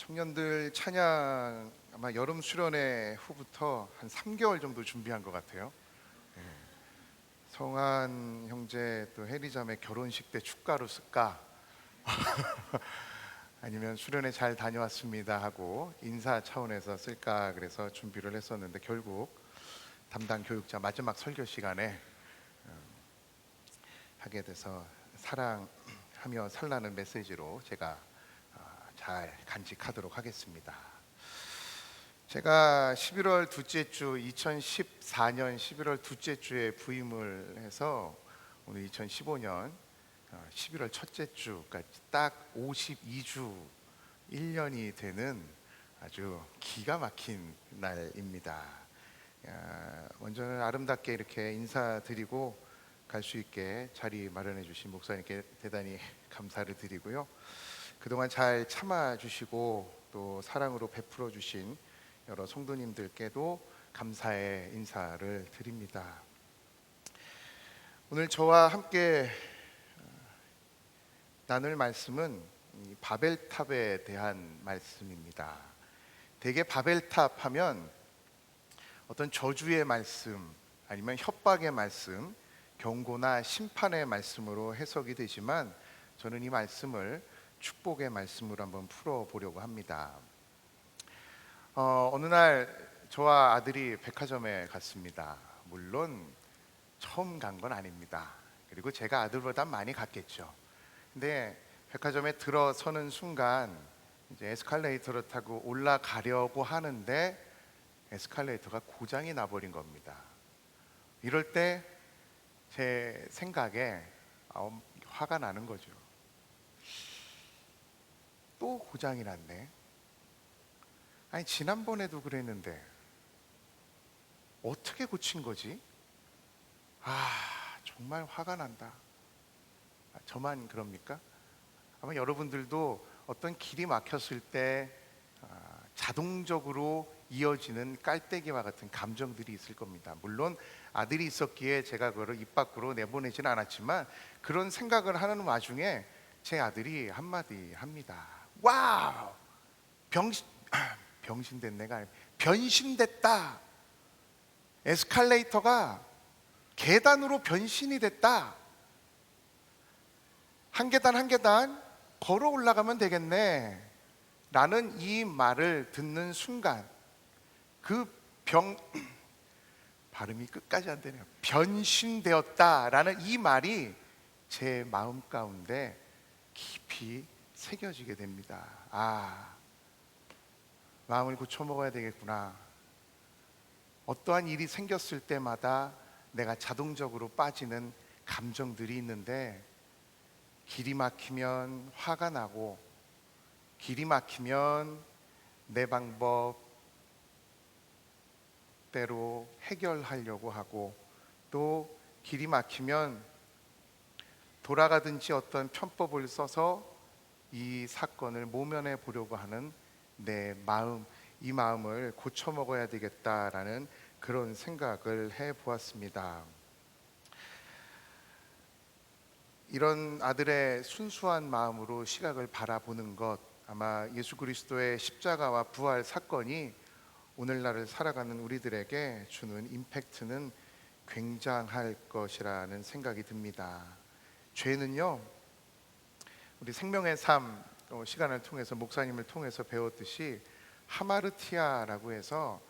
청년들 찬양 아마 여름 수련회 후부터 한 3개월 정도 준비한 것 같아요. 예. 성한 형제 또 혜리자매 결혼식 때 축가로 쓸까? 아니면 수련회 잘 다녀왔습니다 하고 인사 차원에서 쓸까 그래서 준비를 했었는데 결국 담당 교육자 마지막 설교 시간에 하게 돼서 사랑하며 살라는 메시지로 제가 잘 간직하도록 하겠습니다. 제가 11월 둘째 주 2014년 11월 둘째 주에 부임을 해서 오늘 2015년 11월 첫째 주까지 딱 52주 1년이 되는 아주 기가 막힌 날입니다. 먼저는 아름답게 이렇게 인사드리고 갈 수 있게 자리 마련해 주신 목사님께 대단히 감사를 드리고요. 그동안 잘 참아주시고 또 사랑으로 베풀어 주신 여러 성도님들께도 감사의 인사를 드립니다. 오늘 저와 함께 나눌 말씀은 이 바벨탑에 대한 말씀입니다. 대개 바벨탑 하면 어떤 저주의 말씀 아니면 협박의 말씀, 경고나 심판의 말씀으로 해석이 되지만 저는 이 말씀을 축복의 말씀으로 한번 풀어보려고 합니다. 어느 날 저와 아들이 백화점에 갔습니다. 물론 처음 간 건 아닙니다. 그리고 제가 아들보다 많이 갔겠죠. 근데 백화점에 들어서는 순간 이제 에스컬레이터를 타고 올라가려고 하는데 에스컬레이터가 고장이 나버린 겁니다. 이럴 때 제 생각에 화가 나는 거죠. 또 고장이 났네. 아니 지난번에도 그랬는데 어떻게 고친 거지? 정말 화가 난다. 저만 그럽니까? 아마 여러분들도 어떤 길이 막혔을 때 자동적으로 이어지는 깔때기와 같은 감정들이 있을 겁니다. 물론 아들이 있었기에 제가 그걸 입 밖으로 내보내지는 않았지만 그런 생각을 하는 와중에 제 아들이 한마디 합니다. 와우! 병신됐네가 아니라 변신됐다. 에스컬레이터가 계단으로 변신이 됐다. 한 계단 한 계단 걸어 올라가면 되겠네 라는 이 말을 듣는 순간 발음이 끝까지 안 되네요. 변신되었다라는 이 말이 제 마음 가운데 깊이 새겨지게 됩니다. 마음을 고쳐 먹어야 되겠구나. 어떠한 일이 생겼을 때마다 내가 자동적으로 빠지는 감정들이 있는데 길이 막히면 화가 나고 길이 막히면 내 방법대로 해결하려고 하고 또 길이 막히면 돌아가든지 어떤 편법을 써서 이 사건을 모면해 보려고 하는 내 마음, 이 마음을 고쳐 먹어야 되겠다라는 그런 생각을 해 보았습니다. 이런 아들의 순수한 마음으로 시각을 바라보는 것, 아마 예수 그리스도의 십자가와 부활 사건이 오늘날을 살아가는 우리들에게 주는 임팩트는 굉장할 것이라는 생각이 듭니다. 죄는요, 우리 생명의 삶 시간을 통해서 목사님을 통해서 배웠듯이 하마르티아라고 해서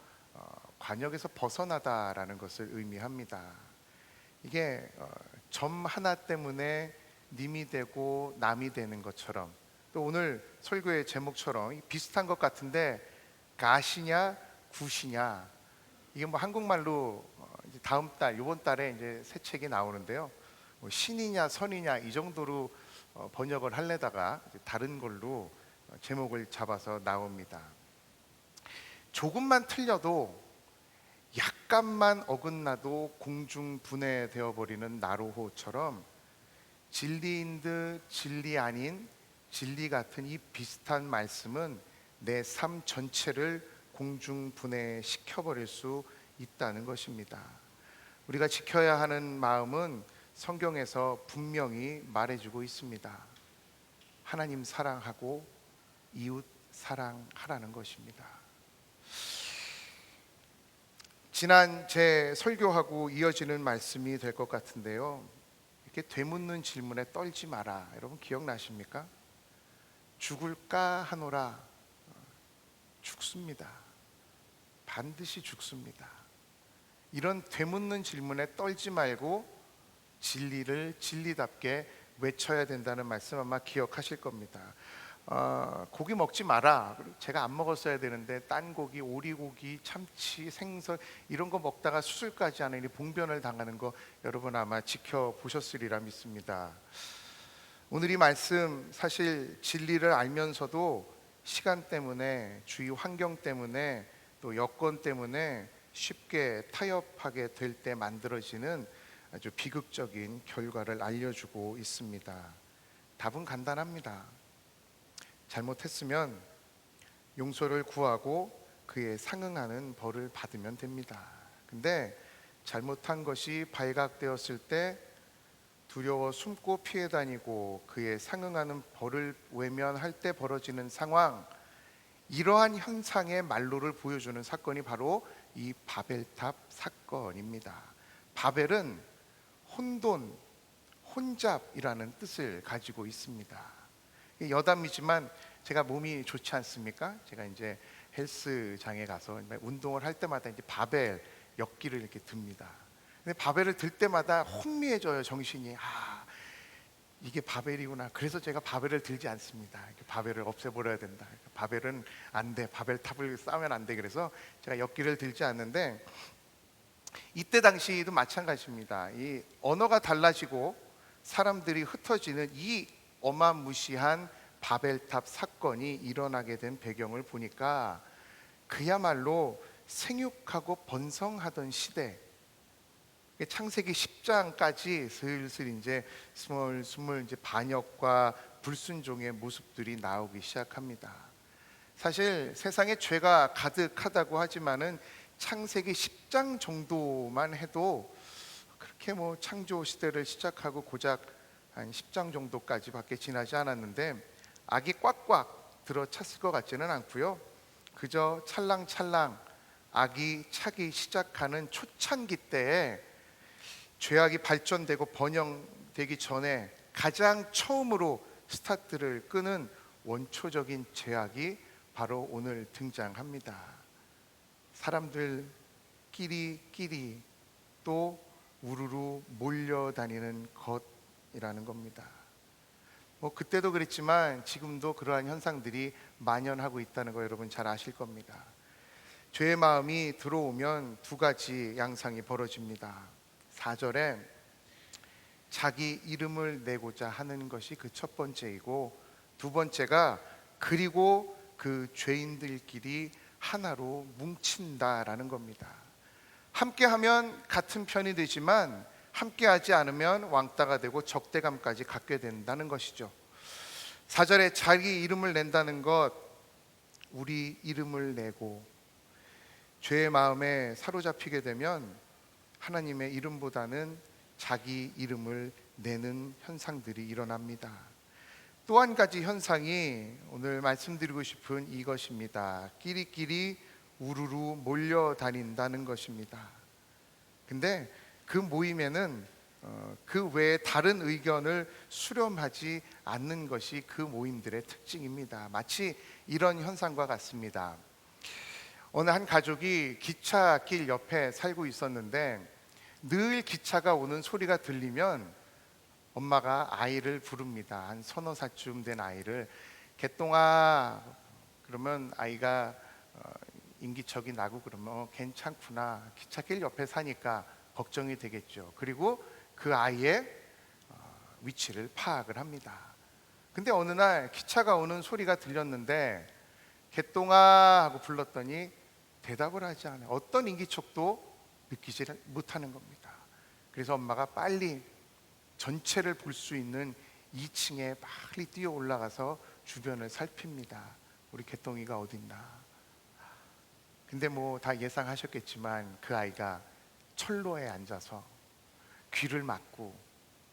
관역에서 벗어나다라는 것을 의미합니다. 이게 점 하나 때문에 님이 되고 남이 되는 것처럼, 또 오늘 설교의 제목처럼 비슷한 것 같은데 가시냐 굿이냐, 이게 뭐 한국말로 이제 다음 달 이번 달에 이제 새 책이 나오는데요, 신이냐 선이냐 이 정도로 번역을 하려다가 다른 걸로 제목을 잡아서 나옵니다. 조금만 틀려도 약간만 어긋나도 공중분해되어 버리는 나로호처럼 진리인 듯 진리 아닌 진리 같은 이 비슷한 말씀은 내 삶 전체를 공중분해시켜버릴 수 있다는 것입니다. 우리가 지켜야 하는 마음은 성경에서 분명히 말해주고 있습니다. 하나님 사랑하고 이웃 사랑하라는 것입니다. 지난 제 설교하고 이어지는 말씀이 될 것 같은데요, 이렇게 되묻는 질문에 떨지 마라. 여러분 기억나십니까? 죽을까 하노라. 죽습니다. 반드시 죽습니다. 이런 되묻는 질문에 떨지 말고 진리를 진리답게 외쳐야 된다는 말씀 아마 기억하실 겁니다. 고기 먹지 마라. 제가 안 먹었어야 되는데 딴 고기, 오리고기, 참치, 생선 이런 거 먹다가 수술까지 하는 이 봉변을 당하는 거 여러분 아마 지켜보셨으리라 믿습니다. 오늘 이 말씀 사실 진리를 알면서도 시간 때문에, 주위 환경 때문에, 또 여건 때문에 쉽게 타협하게 될 때 만들어지는 아주 비극적인 결과를 알려주고 있습니다. 답은 간단합니다. 잘못했으면 용서를 구하고 그에 상응하는 벌을 받으면 됩니다. 근데 잘못한 것이 발각되었을 때 두려워 숨고 피해 다니고 그에 상응하는 벌을 외면할 때 벌어지는 상황, 이러한 현상의 말로를 보여주는 사건이 바로 이 바벨탑 사건입니다. 바벨은 혼돈, 혼잡이라는 뜻을 가지고 있습니다. 여담이지만 제가 몸이 좋지 않습니까? 제가 이제 헬스장에 가서 운동을 할 때마다 이제 바벨 역기를 이렇게 듭니다. 근데 바벨을 들 때마다 혼미해져요, 정신이. 이게 바벨이구나. 그래서 제가 바벨을 들지 않습니다. 바벨을 없애버려야 된다. 바벨은 안 돼. 바벨탑을 쌓으면 안 돼. 그래서 제가 역기를 들지 않는데, 이때 당시도 마찬가지입니다. 이 언어가 달라지고 사람들이 흩어지는 이 어마무시한 바벨탑 사건이 일어나게 된 배경을 보니까 그야말로 생육하고 번성하던 시대, 창세기 10장까지 슬슬 이제 스물스물 이제 반역과 불순종의 모습들이 나오기 시작합니다. 사실 세상에 죄가 가득하다고 하지만은 창세기 10장 정도만 해도 그렇게 뭐 창조 시대를 시작하고 고작 한 10장 정도까지밖에 지나지 않았는데 악이 꽉꽉 들어찼을 것 같지는 않고요. 그저 찰랑찰랑 악이 차기 시작하는 초창기 때에 죄악이 발전되고 번영되기 전에 가장 처음으로 스타트를 끄는 원초적인 죄악이 바로 오늘 등장합니다. 사람들끼리 또 우르르 몰려다니는 것이라는 겁니다. 그때도 그랬지만 지금도 그러한 현상들이 만연하고 있다는 거 여러분 잘 아실 겁니다. 죄의 마음이 들어오면 두 가지 양상이 벌어집니다. 4절에 자기 이름을 내고자 하는 것이 그 첫 번째이고, 두 번째가 그리고 그 죄인들끼리 하나로 뭉친다라는 겁니다. 함께하면 같은 편이 되지만 함께하지 않으면 왕따가 되고 적대감까지 갖게 된다는 것이죠. 4절에 자기 이름을 낸다는 것, 우리 이름을 내고 죄의 마음에 사로잡히게 되면 하나님의 이름보다는 자기 이름을 내는 현상들이 일어납니다. 또 한 가지 현상이 오늘 말씀드리고 싶은 이것입니다. 끼리끼리 우르르 몰려다닌다는 것입니다. 근데 그 모임에는 그 외에 다른 의견을 수렴하지 않는 것이 그 모임들의 특징입니다. 마치 이런 현상과 같습니다. 어느 한 가족이 기차길 옆에 살고 있었는데 늘 기차가 오는 소리가 들리면 엄마가 아이를 부릅니다. 한 서너 살쯤 된 아이를. 개똥아. 그러면 아이가 인기척이 나고 그러면 괜찮구나. 기차길 옆에 사니까 걱정이 되겠죠. 그리고 그 아이의 위치를 파악을 합니다. 근데 어느 날 기차가 오는 소리가 들렸는데 개똥아 하고 불렀더니 대답을 하지 않아요. 어떤 인기척도 느끼지 못하는 겁니다. 그래서 엄마가 빨리 전체를 볼 수 있는 2층에 빨리 뛰어 올라가서 주변을 살핍니다. 우리 개똥이가 어딨나. 근데 뭐 다 예상하셨겠지만 그 아이가 철로에 앉아서 귀를 막고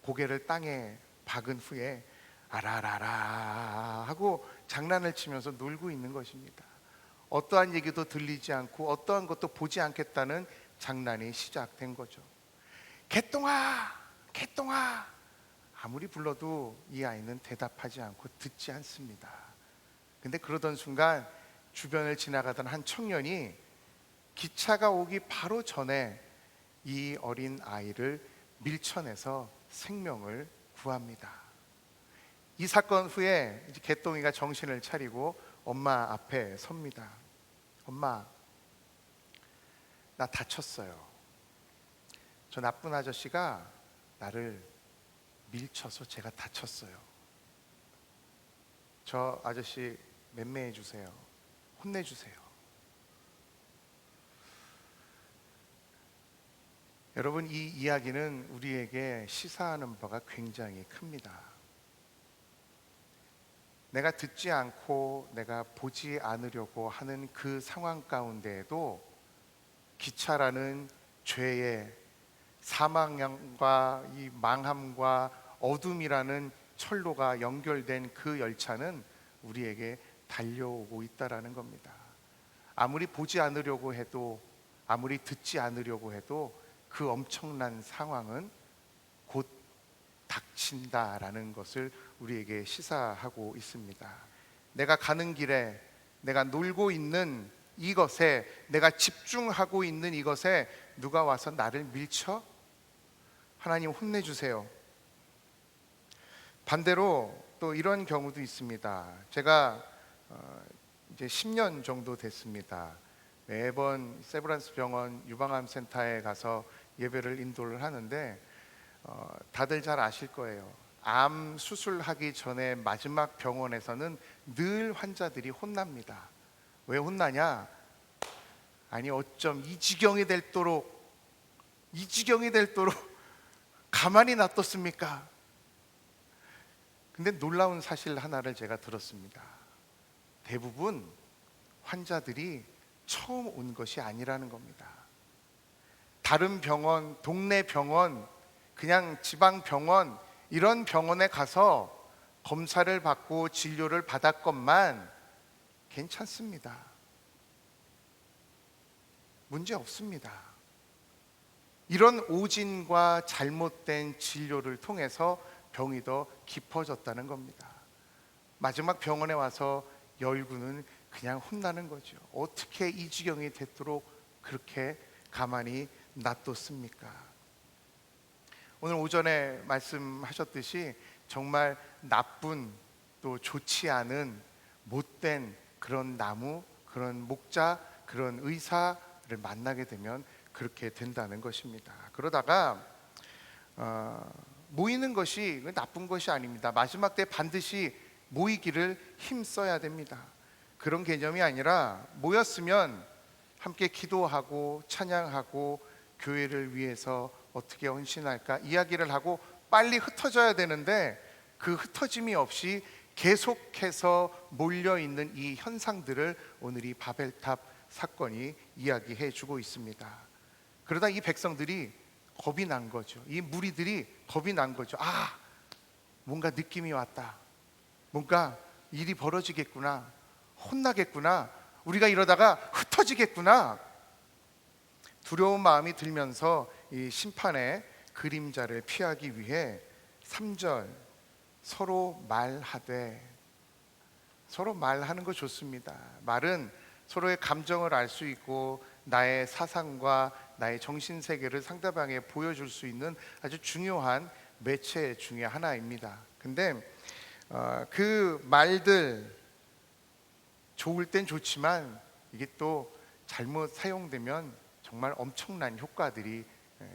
고개를 땅에 박은 후에 아라라라 하고 장난을 치면서 놀고 있는 것입니다. 어떠한 얘기도 들리지 않고 어떠한 것도 보지 않겠다는 장난이 시작된 거죠. 개똥아, 개똥아. 아무리 불러도 이 아이는 대답하지 않고 듣지 않습니다. 근데 그러던 순간 주변을 지나가던 한 청년이 기차가 오기 바로 전에 이 어린 아이를 밀쳐내서 생명을 구합니다. 이 사건 후에 이제 개똥이가 정신을 차리고 엄마 앞에 섭니다. 엄마, 나 다쳤어요. 저 나쁜 아저씨가 나를 밀쳐서 제가 다쳤어요. 저 아저씨 맴매해 주세요. 혼내주세요. 여러분, 이 이야기는 우리에게 시사하는 바가 굉장히 큽니다. 내가 듣지 않고 내가 보지 않으려고 하는 그 상황 가운데에도 기차라는 죄의 사망과 이 망함과 어둠이라는 철로가 연결된 그 열차는 우리에게 달려오고 있다라는 겁니다. 아무리 보지 않으려고 해도, 아무리 듣지 않으려고 해도 그 엄청난 상황은 곧 닥친다라는 것을 우리에게 시사하고 있습니다. 내가 가는 길에, 내가 놀고 있는 이것에, 내가 집중하고 있는 이것에 누가 와서 나를 밀쳐? 하나님 혼내주세요. 반대로 또 이런 경우도 있습니다. 제가 이제 10년 정도 됐습니다. 매번 세브란스 병원 유방암 센터에 가서 예배를 인도를 하는데 다들 잘 아실 거예요. 암 수술하기 전에 마지막 병원에서는 늘 환자들이 혼납니다. 왜 혼나냐? 아니 어쩜 이 지경이 될도록 가만히 놔뒀습니까? 근데 놀라운 사실 하나를 제가 들었습니다. 대부분 환자들이 처음 온 것이 아니라는 겁니다. 다른 병원, 동네 병원, 그냥 지방 병원, 이런 병원에 가서 검사를 받고 진료를 받았건만 괜찮습니다. 문제 없습니다. 이런 오진과 잘못된 진료를 통해서 병이 더 깊어졌다는 겁니다. 마지막 병원에 와서 열구는 그냥 혼나는 거죠. 어떻게 이 지경이 됐도록 그렇게 가만히 놔뒀습니까? 오늘 오전에 말씀하셨듯이 정말 나쁜, 또 좋지 않은 못된 그런 나무, 그런 목자, 그런 의사를 만나게 되면 그렇게 된다는 것입니다. 그러다가 모이는 것이 나쁜 것이 아닙니다. 마지막 때 반드시 모이기를 힘써야 됩니다. 그런 개념이 아니라 모였으면 함께 기도하고 찬양하고 교회를 위해서 어떻게 헌신할까 이야기를 하고 빨리 흩어져야 되는데, 그 흩어짐이 없이 계속해서 몰려있는 이 현상들을 오늘 이 바벨탑 사건이 이야기해 주고 있습니다. 그러다 이 백성들이 겁이 난 거죠. 이 무리들이 겁이 난 거죠. 아, 뭔가 느낌이 왔다. 뭔가 일이 벌어지겠구나. 혼나겠구나. 우리가 이러다가 흩어지겠구나. 두려운 마음이 들면서 이 심판의 그림자를 피하기 위해 3절 서로 말하되. 서로 말하는 거 좋습니다. 말은 서로의 감정을 알 수 있고 나의 사상과 나의 정신세계를 상대방에 보여줄 수 있는 아주 중요한 매체 중에 하나입니다. 근데 그 말들 좋을 땐 좋지만 이게 또 잘못 사용되면 정말 엄청난 효과들이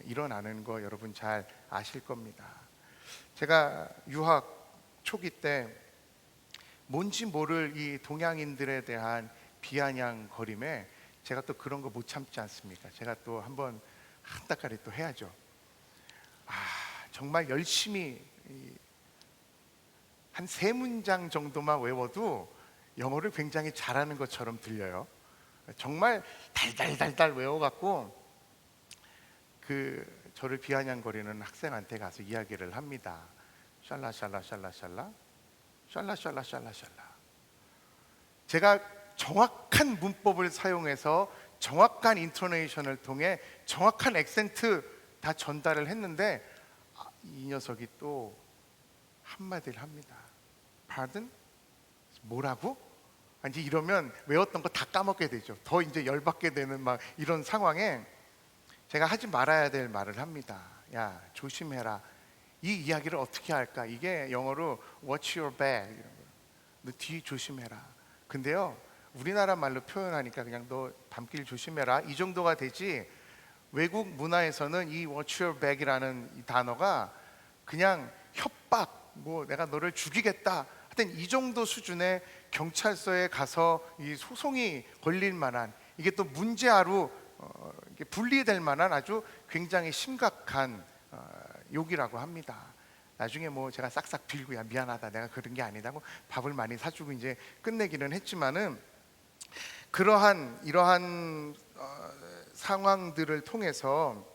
일어나는 거 여러분 잘 아실 겁니다. 제가 유학 초기 때 뭔지 모를 이 동양인들에 대한 비아냥거림에 제가 또 그런 거 못 참지 않습니까? 제가 또 한번 한따까리 또 해야죠. 정말 열심히 한 3문장 정도만 외워도 영어를 굉장히 잘하는 것처럼 들려요. 정말 달달달달 외워갖고 저를 비아냥거리는 학생한테 가서 이야기를 합니다. 샬라샬라 샬라샬라 샬라샬라샬라샬라. 제가 정확한 문법을 사용해서 정확한 인토네이션을 통해 정확한 액센트 다 전달을 했는데 이 녀석이 또 한마디를 합니다. Pardon? 뭐라고? 이제 이러면 외웠던 거 다 까먹게 되죠. 더 이제 열받게 되는 막 이런 상황에 제가 하지 말아야 될 말을 합니다. 야, 조심해라. 이 이야기를 어떻게 할까? 이게 영어로 Watch your back. 이런 거. 너 뒤 조심해라. 근데요, 우리나라 말로 표현하니까 그냥 너 밤길 조심해라 이 정도가 되지, 외국 문화에서는 이 Watch your back이라는 이 단어가 그냥 협박, 뭐 내가 너를 죽이겠다, 하여튼 이 정도 수준의 경찰서에 가서 이 소송이 걸릴 만한, 이게 또 문제아로 이게 분리될 만한 아주 굉장히 심각한 욕이라고 합니다. 나중에 뭐 제가 싹싹 빌고 야 미안하다 내가 그런 게 아니다고 밥을 많이 사주고 이제 끝내기는 했지만은, 이러한 상황들을 통해서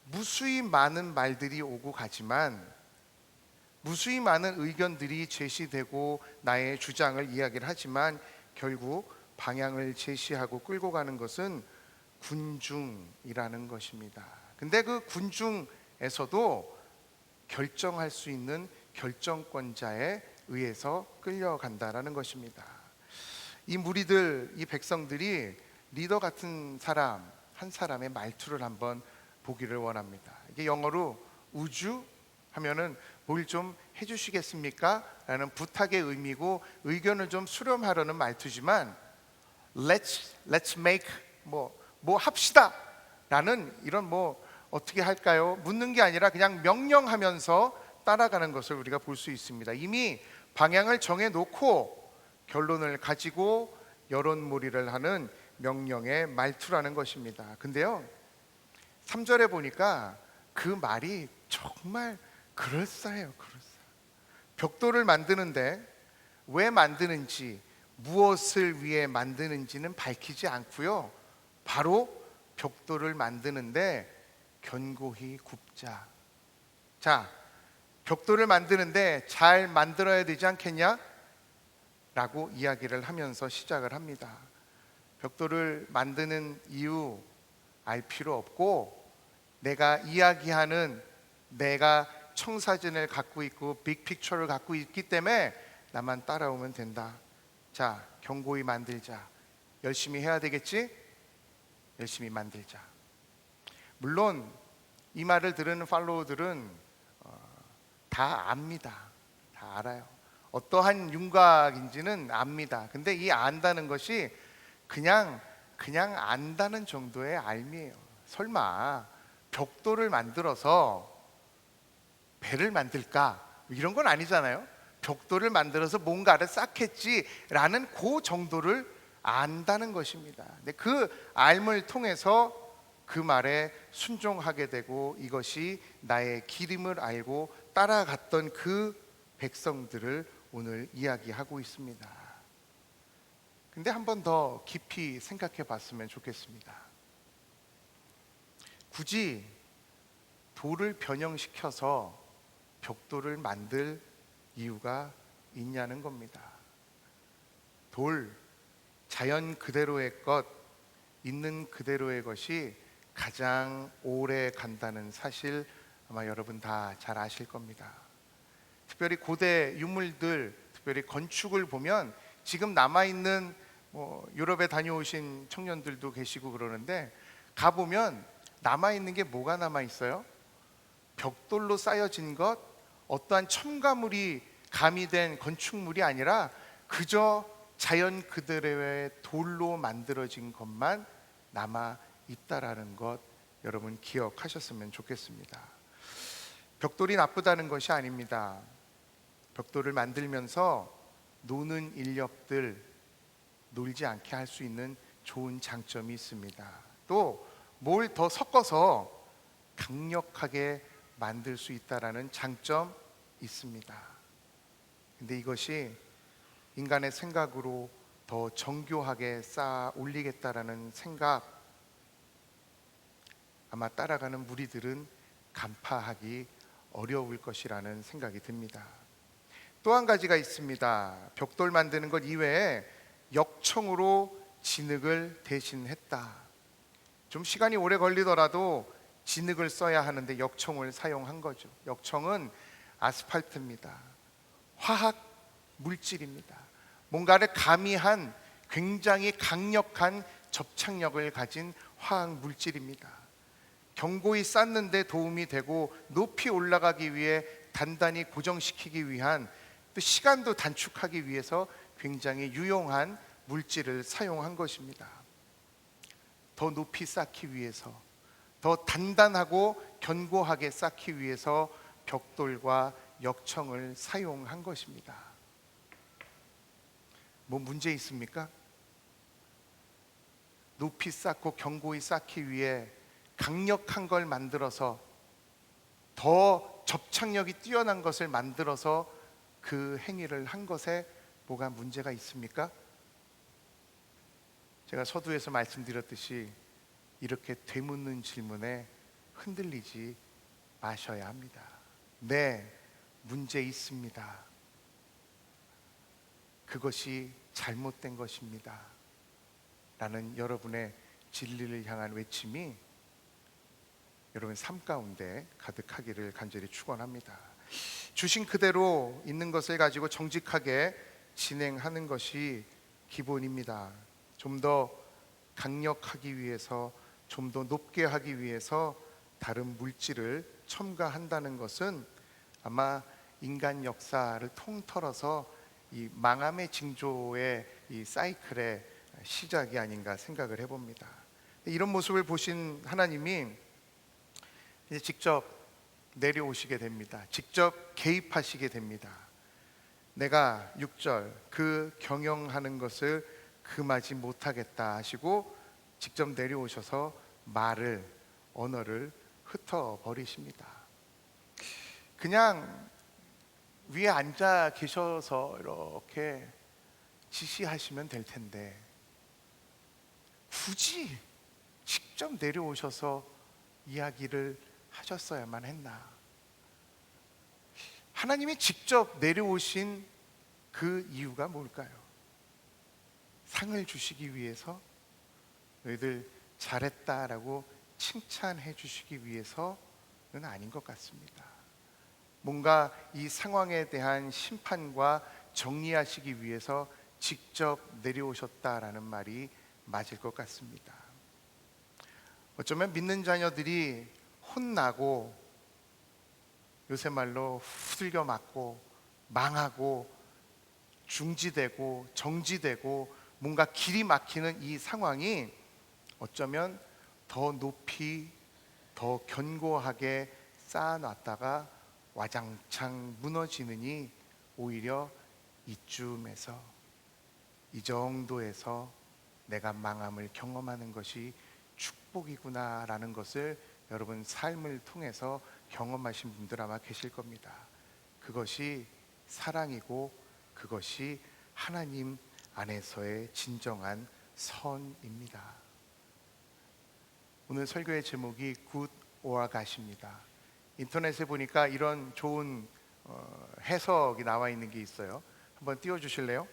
무수히 많은 말들이 오고 가지만, 무수히 많은 의견들이 제시되고 나의 주장을 이야기를 하지만 결국 방향을 제시하고 끌고 가는 것은 군중이라는 것입니다. 근데 그 군중에서도 결정할 수 있는 결정권자에 의해서 끌려간다라는 것입니다. 이 무리들, 이 백성들이 리더 같은 사람 한 사람의 말투를 한번 보기를 원합니다. 이게 영어로 우주 하면은 뭘 좀 해주시겠습니까? 라는 부탁의 의미고 의견을 좀 수렴하려는 말투지만, let's make 뭐 합시다 라는 이런 뭐 어떻게 할까요? 묻는 게 아니라 그냥 명령하면서 따라가는 것을 우리가 볼 수 있습니다. 이미 방향을 정해 놓고 결론을 가지고 여론몰이를 하는 명령의 말투라는 것입니다. 근데요, 3절에 보니까 그 말이 정말 그럴싸해요. 벽돌을 만드는데 왜 만드는지, 무엇을 위해 만드는지는 밝히지 않고요, 바로 벽돌을 만드는데 견고히 굽자. 자, 벽돌을 만드는데 잘 만들어야 되지 않겠냐? 라고 이야기를 하면서 시작을 합니다. 벽돌을 만드는 이유 알 필요 없고, 내가 이야기하는, 내가 청사진을 갖고 있고 빅픽처를 갖고 있기 때문에 나만 따라오면 된다. 자, 견고히 만들자. 열심히 해야 되겠지? 열심히 만들자. 물론 이 말을 들은 팔로워들은 다 압니다. 다 알아요. 어떠한 윤곽인지는 압니다. 근데 이 안다는 것이 그냥 안다는 정도의 알미예요. 설마 벽돌을 만들어서 배를 만들까? 이런 건 아니잖아요. 벽돌을 만들어서 뭔가를 쌓겠지라는 그 정도를 안다는 것입니다. 근데 그 알을 통해서 그 말에 순종하게 되고, 이것이 나의 길임을 알고 따라갔던 그 백성들을 오늘 이야기하고 있습니다. 근데 한 번 더 깊이 생각해 봤으면 좋겠습니다. 굳이 돌을 변형시켜서 벽돌을 만들 이유가 있냐는 겁니다. 돌, 자연 그대로의 것, 있는 그대로의 것이 가장 오래 간다는 사실 아마 여러분 다 잘 아실 겁니다. 특별히 고대 유물들, 특별히 건축을 보면 지금 남아있는 유럽에 다녀오신 청년들도 계시고 그러는데, 가보면 남아있는 게 뭐가 남아있어요? 벽돌로 쌓여진 것, 어떠한 첨가물이 가미된 건축물이 아니라 그저 자연 그대로의 돌로 만들어진 것만 남아 있다라는 것, 여러분 기억하셨으면 좋겠습니다. 벽돌이 나쁘다는 것이 아닙니다. 벽돌을 만들면서 노는 인력들 놀지 않게 할 수 있는 좋은 장점이 있습니다. 또 뭘 더 섞어서 강력하게 만들 수 있다라는 장점 있습니다. 근데 이것이 인간의 생각으로 더 정교하게 쌓아 올리겠다라는 생각, 아마 따라가는 무리들은 간파하기 어려울 것이라는 생각이 듭니다. 또 한 가지가 있습니다. 벽돌 만드는 것 이외에 역청으로 진흙을 대신했다. 좀 시간이 오래 걸리더라도 진흙을 써야 하는데 역청을 사용한 거죠. 역청은 아스팔트입니다. 화학 물질입니다. 뭔가를 가미한 굉장히 강력한 접착력을 가진 화학 물질입니다. 견고히 쌓는데 도움이 되고 높이 올라가기 위해 단단히 고정시키기 위한, 또 시간도 단축하기 위해서 굉장히 유용한 물질을 사용한 것입니다. 더 높이 쌓기 위해서, 더 단단하고 견고하게 쌓기 위해서 벽돌과 역청을 사용한 것입니다. 뭐 문제 있습니까? 높이 쌓고 견고히 쌓기 위해 강력한 걸 만들어서, 더 접착력이 뛰어난 것을 만들어서 그 행위를 한 것에 뭐가 문제가 있습니까? 제가 서두에서 말씀드렸듯이 이렇게 되묻는 질문에 흔들리지 마셔야 합니다. 네, 문제 있습니다. 그것이 잘못된 것입니다. 라는 여러분의 진리를 향한 외침이 여러분 삶 가운데 가득하기를 간절히 축원합니다. 주신 그대로 있는 것을 가지고 정직하게 진행하는 것이 기본입니다. 좀 더 강력하기 위해서, 좀 더 높게 하기 위해서 다른 물질을 첨가한다는 것은 아마 인간 역사를 통틀어서 이 망함의 징조의 이 사이클의 시작이 아닌가 생각을 해봅니다. 이런 모습을 보신 하나님이 이제 직접 내려오시게 됩니다. 직접 개입하시게 됩니다. 내가 6절 그 경영하는 것을 금하지 못하겠다 하시고 직접 내려오셔서 언어를 흩어버리십니다. 그냥 위에 앉아 계셔서 이렇게 지시하시면 될 텐데 굳이 직접 내려오셔서 이야기를 하셨어야만 했나? 하나님이 직접 내려오신 그 이유가 뭘까요? 상을 주시기 위해서? 너희들 잘했다라고 칭찬해 주시기 위해서는 아닌 것 같습니다. 뭔가 이 상황에 대한 심판과 정리하시기 위해서 직접 내려오셨다라는 말이 맞을 것 같습니다. 어쩌면 믿는 자녀들이 혼나고, 요새 말로 후들겨 맞고 망하고 중지되고 정지되고 뭔가 길이 막히는 이 상황이 어쩌면 더 높이 더 견고하게 쌓아놨다가 와장창 무너지느니 오히려 이쯤에서, 이 정도에서 내가 망함을 경험하는 것이 축복이구나라는 것을 여러분 삶을 통해서 경험하신 분들 아마 계실 겁니다. 그것이 사랑이고 그것이 하나님 안에서의 진정한 선입니다. 오늘 설교의 제목이 Good or God입니다. 인터넷에 보니까 이런 좋은 해석이 나와 있는 게 있어요. 한번 띄워주실래요?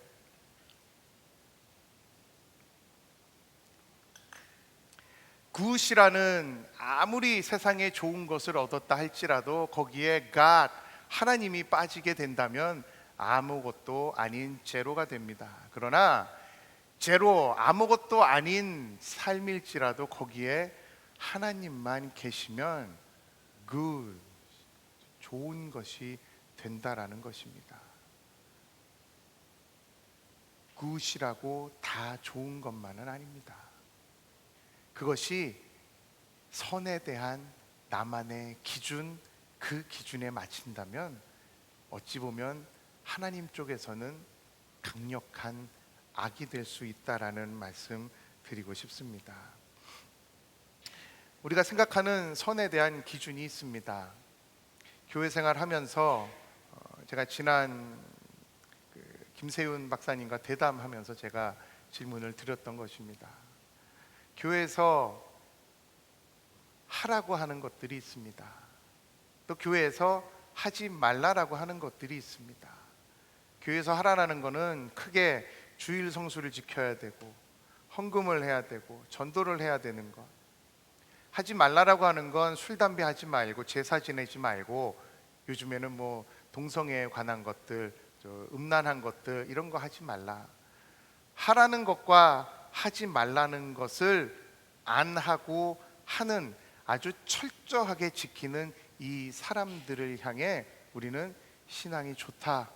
굿이라는, 아무리 세상에 좋은 것을 얻었다 할지라도 거기에 God, 하나님이 빠지게 된다면 아무것도 아닌 제로가 됩니다. 그러나 제로, 아무것도 아닌 삶일지라도 거기에 하나님만 계시면 good, 좋은 것이 된다라는 것입니다. good이라고 다 좋은 것만은 아닙니다. 그것이 선에 대한 나만의 기준, 그 기준에 맞춘다면 어찌 보면 하나님 쪽에서는 강력한 악이 될 수 있다라는 말씀 드리고 싶습니다. 우리가 생각하는 선에 대한 기준이 있습니다. 교회 생활하면서 제가 지난 김세윤 박사님과 대담하면서 제가 질문을 드렸던 것입니다. 교회에서 하라고 하는 것들이 있습니다. 또 교회에서 하지 말라라고 하는 것들이 있습니다. 교회에서 하라는 거는 크게 주일 성수를 지켜야 되고 헌금을 해야 되고 전도를 해야 되는 것. 하지 말라라고 하는 건 술, 담배 하지 말고 제사 지내지 말고 요즘에는 뭐 동성애에 관한 것들, 음란한 것들 이런 거 하지 말라. 하라는 것과 하지 말라는 것을 안 하고 하는, 아주 철저하게 지키는 이 사람들을 향해 우리는 신앙이 좋다,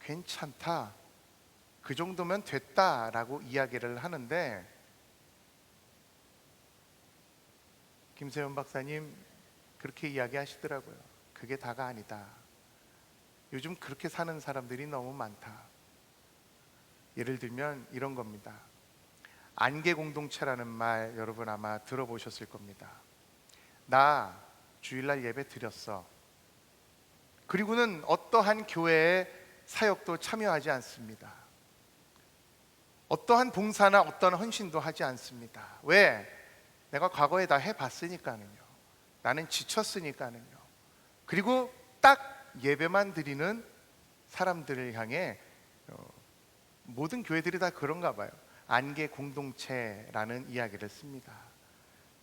괜찮다, 그 정도면 됐다라고 이야기를 하는데, 김세현 박사님 그렇게 이야기하시더라고요. 그게 다가 아니다. 요즘 그렇게 사는 사람들이 너무 많다. 예를 들면 이런 겁니다. 안개 공동체라는 말 여러분 아마 들어보셨을 겁니다. 나 주일날 예배 드렸어. 그리고는 어떠한 교회의 사역도 참여하지 않습니다. 어떠한 봉사나 어떠한 헌신도 하지 않습니다. 왜? 내가 과거에 다 해봤으니까는요. 나는 지쳤으니까는요. 그리고 딱 예배만 드리는 사람들을 향해 모든 교회들이 다 그런가 봐요. 안개 공동체라는 이야기를 씁니다.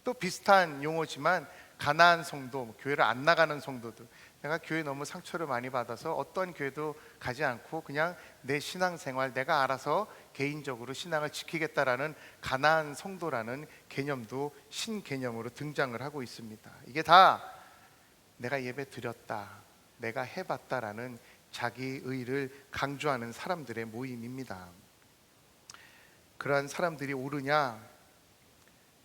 또 비슷한 용어지만 가나안 성도, 교회를 안 나가는 성도들, 내가 교회 너무 상처를 많이 받아서 어떤 교회도 가지 않고 그냥 내 신앙생활 내가 알아서 개인적으로 신앙을 지키겠다라는 가나안 성도라는 개념도 신개념으로 등장을 하고 있습니다. 이게 다 내가 예배 드렸다, 내가 해봤다라는 자기의를 강조하는 사람들의 모임입니다. 그러한 사람들이 옳으냐?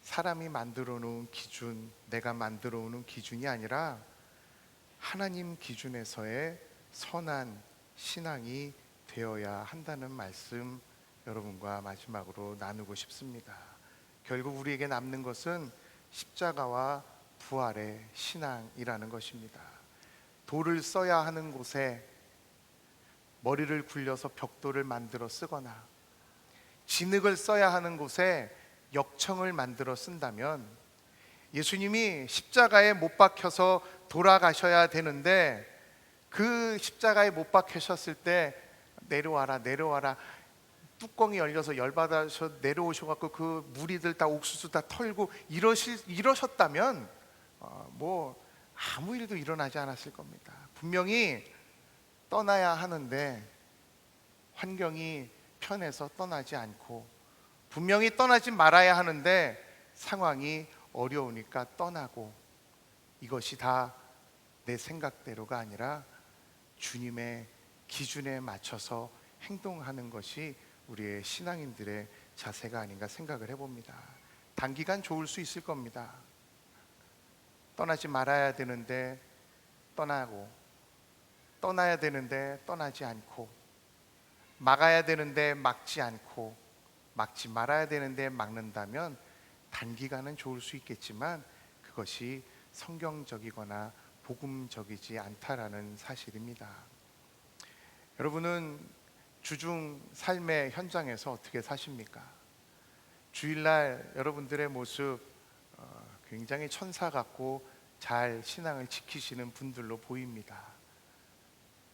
사람이 만들어 놓은 기준, 내가 만들어 놓은 기준이 아니라 하나님 기준에서의 선한 신앙이 되어야 한다는 말씀, 여러분과 마지막으로 나누고 싶습니다. 결국 우리에게 남는 것은 십자가와 부활의 신앙이라는 것입니다. 돌을 써야 하는 곳에 머리를 굴려서 벽돌을 만들어 쓰거나 진흙을 써야 하는 곳에 역청을 만들어 쓴다면, 예수님이 십자가에 못 박혀서 돌아가셔야 되는데 그 십자가에 못 박히셨을 때 내려와라 내려와라, 뚜껑이 열려서 열받아서 내려오셔갖고 그 무리들 다 옥수수 다 털고 이러셨다면 뭐 아무 일도 일어나지 않았을 겁니다. 분명히 떠나야 하는데 환경이 편해서 떠나지 않고, 분명히 떠나지 말아야 하는데 상황이 어려우니까 떠나고, 이것이 다 내 생각대로가 아니라 주님의 기준에 맞춰서 행동하는 것이 우리의 신앙인들의 자세가 아닌가 생각을 해봅니다. 단기간 좋을 수 있을 겁니다. 떠나지 말아야 되는데 떠나고, 떠나야 되는데 떠나지 않고, 막아야 되는데 막지 않고, 막지 말아야 되는데 막는다면 단기간은 좋을 수 있겠지만 그것이 성경적이거나 복음적이지 않다라는 사실입니다. 여러분은 주중 삶의 현장에서 어떻게 사십니까? 주일날 여러분들의 모습 굉장히 천사 같고 잘 신앙을 지키시는 분들로 보입니다.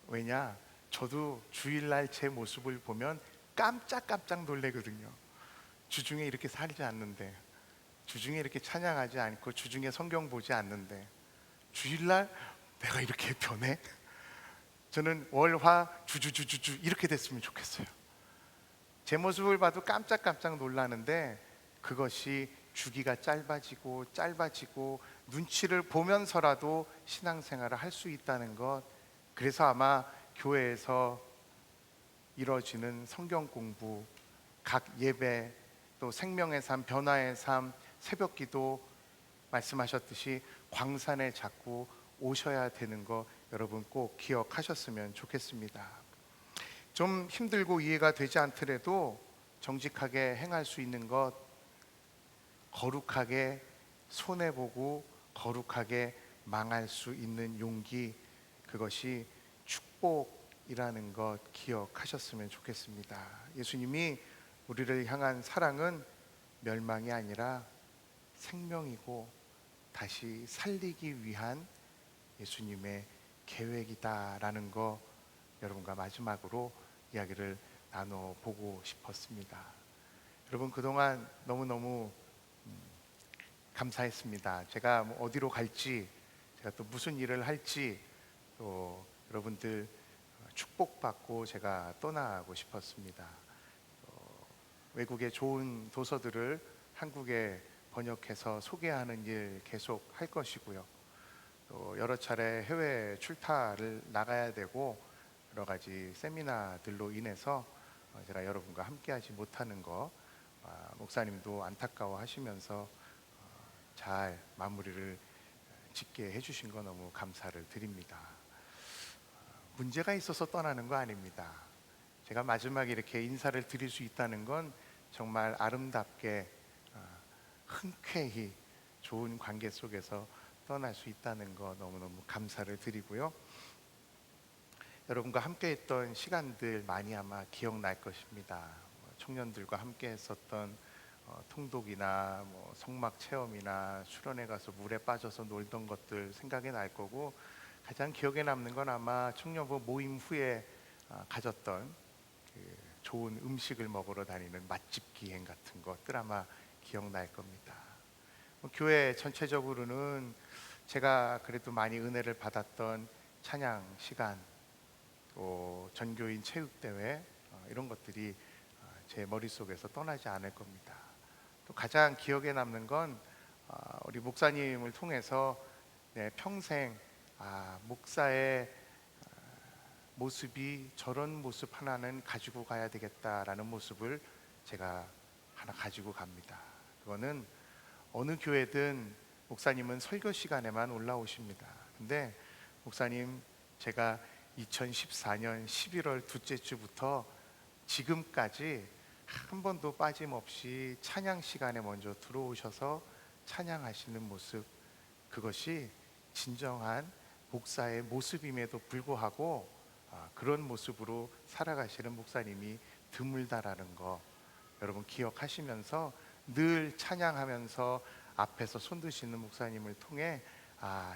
왜냐? 저도 주일날 제 모습을 보면 깜짝깜짝 놀래거든요. 주중에 이렇게 살지 않는데, 주중에 이렇게 찬양하지 않고, 주중에 성경 보지 않는데 주일날 내가 이렇게 변해? 저는 월, 화, 주주주주주 이렇게 됐으면 좋겠어요. 제 모습을 봐도 깜짝깜짝 놀라는데 그것이 주기가 짧아지고 짧아지고 눈치를 보면서라도 신앙생활을 할 수 있다는 것, 그래서 아마 교회에서 이루어지는 성경 공부, 각 예배, 또 생명의 삶, 변화의 삶, 새벽기도 말씀하셨듯이 광산에 자꾸 오셔야 되는 거 여러분 꼭 기억하셨으면 좋겠습니다. 좀 힘들고 이해가 되지 않더라도 정직하게 행할 수 있는 것, 거룩하게 손해보고 거룩하게 망할 수 있는 용기, 그것이 축복이라는 것 기억하셨으면 좋겠습니다. 예수님이 우리를 향한 사랑은 멸망이 아니라 생명이고 다시 살리기 위한 예수님의 계획이다라는 거 여러분과 마지막으로 이야기를 나눠보고 싶었습니다. 여러분, 그동안 너무너무 감사했습니다. 제가 뭐 어디로 갈지, 제가 또 무슨 일을 할지, 또 여러분들 축복받고 제가 떠나고 싶었습니다. 외국의 좋은 도서들을 한국에 번역해서 소개하는 일 계속 할 것이고요. 또 여러 차례 해외 출타를 나가야 되고 여러 가지 세미나들로 인해서 제가 여러분과 함께하지 못하는 거, 목사님도 안타까워하시면서 잘 마무리를 짓게 해주신 거 너무 감사를 드립니다. 문제가 있어서 떠나는 거 아닙니다. 제가 마지막에 이렇게 인사를 드릴 수 있다는 건 정말 아름답게 흔쾌히 좋은 관계 속에서 떠날 수 있다는 거 너무너무 감사를 드리고요. 여러분과 함께 했던 시간들 많이 아마 기억날 것입니다. 청년들과 함께 했었던 통독이나 성막 체험이나 수련회 가서 물에 빠져서 놀던 것들 생각이 날 거고, 가장 기억에 남는 건 아마 청년부 모임 후에 가졌던 그 좋은 음식을 먹으러 다니는 맛집 기행 같은 것들 아마 기억날 겁니다. 교회 전체적으로는 제가 그래도 많이 은혜를 받았던 찬양 시간, 또 전교인 체육대회, 이런 것들이 제 머릿속에서 떠나지 않을 겁니다. 또 가장 기억에 남는 건 우리 목사님을 통해서 내 평생 목사의 모습이 저런 모습 하나는 가지고 가야 되겠다라는 모습을 제가 하나 가지고 갑니다. 그거는 어느 교회든 목사님은 설교 시간에만 올라오십니다. 근데 목사님, 제가 2014년 11월 둘째 주부터 지금까지 한 번도 빠짐없이 찬양 시간에 먼저 들어오셔서 찬양하시는 모습, 그것이 진정한 목사의 모습임에도 불구하고 그런 모습으로 살아가시는 목사님이 드물다라는 거 여러분 기억하시면서 늘 찬양하면서 앞에서 손드시는 목사님을 통해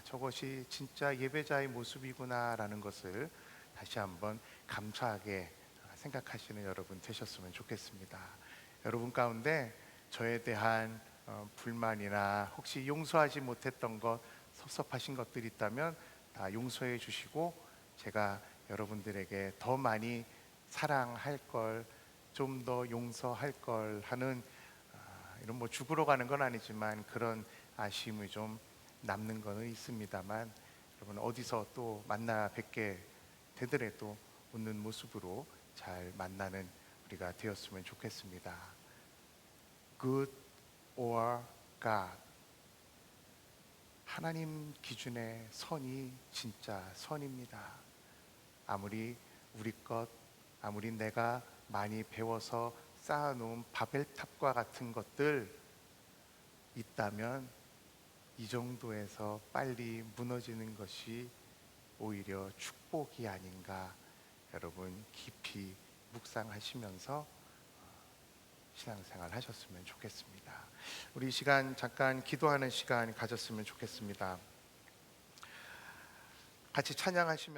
저것이 진짜 예배자의 모습이구나라는 것을 다시 한번 감사하게 생각하시는 여러분 되셨으면 좋겠습니다. 여러분 가운데 저에 대한 불만이나 혹시 용서하지 못했던 것, 섭섭하신 것들이 있다면 다 용서해 주시고, 제가 여러분들에게 더 많이 사랑할 걸, 좀 더 용서할 걸 하는 이런 죽으러 가는 건 아니지만 그런 아쉬움이 좀 남는 거는 있습니다만, 여러분 어디서 또 만나 뵙게 되더라도 웃는 모습으로 잘 만나는 우리가 되었으면 좋겠습니다. Good or God, 하나님 기준의 선이 진짜 선입니다. 아무리 우리 것, 아무리 내가 많이 배워서 쌓아놓은 바벨탑과 같은 것들 있다면 이 정도에서 빨리 무너지는 것이 오히려 축복이 아닌가, 여러분 깊이 묵상하시면서 신앙생활 하셨으면 좋겠습니다. 우리 이 시간 잠깐 기도하는 시간 가졌으면 좋겠습니다. 같이 찬양하시면